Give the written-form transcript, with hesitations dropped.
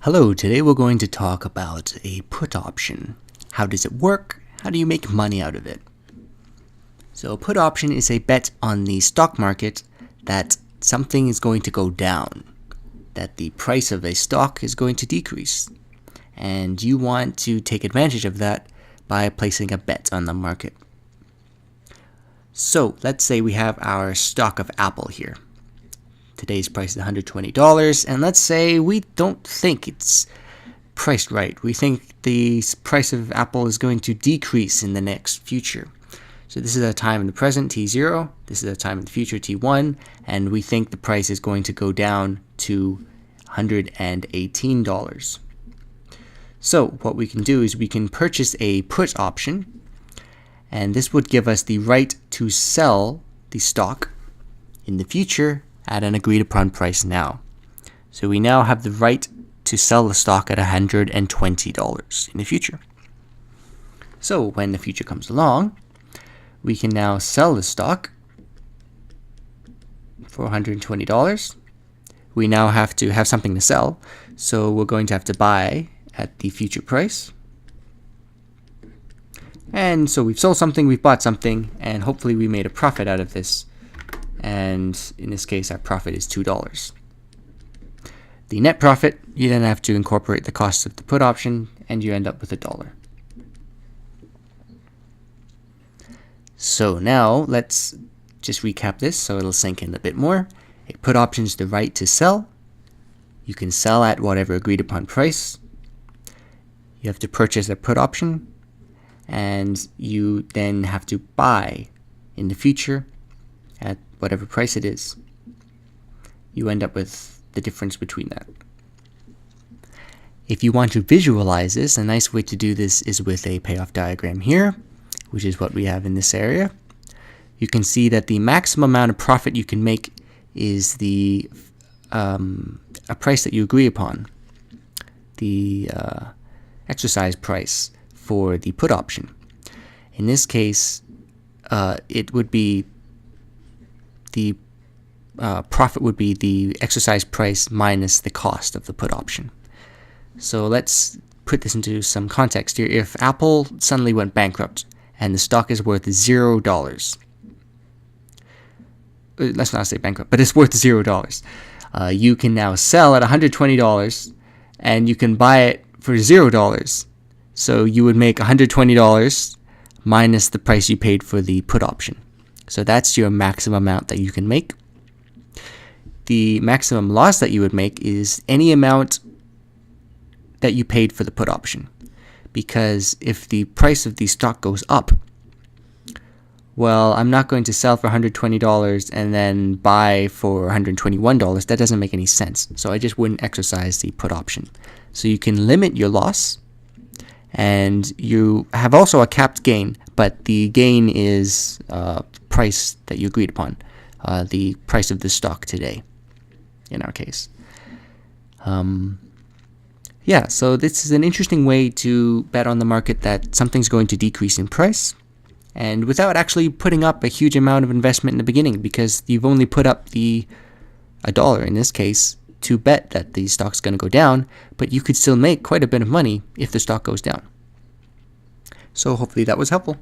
Hello, today we're going to talk about a put option. How does it work? How do you make money out of it? So a put option is a bet on the stock market that something is going to go down, that the price of a stock is going to decrease, and you want to take advantage of that by placing a bet on the market. So let's say we have our stock of Apple here. Today's price is $120, and let's say we don't think it's priced right. We think the price of Apple is going to decrease in the next future. So this is a time in the present, T0. This is a time in the future, T1, and we think the price is going to go down to $118. So what we can do is we can purchase a put option, and this would give us the right to sell the stock in the future at an agreed upon price now. So we now have the right to sell the stock at $120 in the future. So when the future comes along, we can now sell the stock for $120. We now have to have something to sell, so we're going to have to buy at the future price. And so we've sold something, we've bought something, and hopefully we made a profit out of this. And in this case, our profit is $2. The net profit, you then have to incorporate the cost of the put option, and you end up with $1. So now let's just recap this so it'll sink in a bit more. A put option is the right to sell. You can sell at whatever agreed upon price. You have to purchase a put option, and you then have to buy in the future at whatever price it is. You end up with the difference between that. If you want to visualize this, a nice way to do this is with a payoff diagram here, which is what we have in this area. You can see that the maximum amount of profit you can make is the a price that you agree upon, the exercise price for the put option. In this case, it would be the profit would be the exercise price minus the cost of the put option. So let's put this into some context here. If Apple suddenly went bankrupt and the stock is worth $0, let's not say bankrupt, but it's worth $0, you can now sell at $120 and you can buy it for $0. So you would make $120 minus the price you paid for the put option. So that's your maximum amount that you can make. The maximum loss that you would make is any amount that you paid for the put option. Because if the price of the stock goes up, well, I'm not going to sell for $120 and then buy for $121. That doesn't make any sense. So I just wouldn't exercise the put option. So you can limit your loss, and you have also a capped gain, but the gain is price that you agreed upon, the price of the stock today, in our case. Yeah, so this is an interesting way to bet on the market that something's going to decrease in price, and without actually putting up a huge amount of investment in the beginning, because you've only put up $1 in this case to bet that the stock's going to go down, but you could still make quite a bit of money if the stock goes down. So hopefully that was helpful.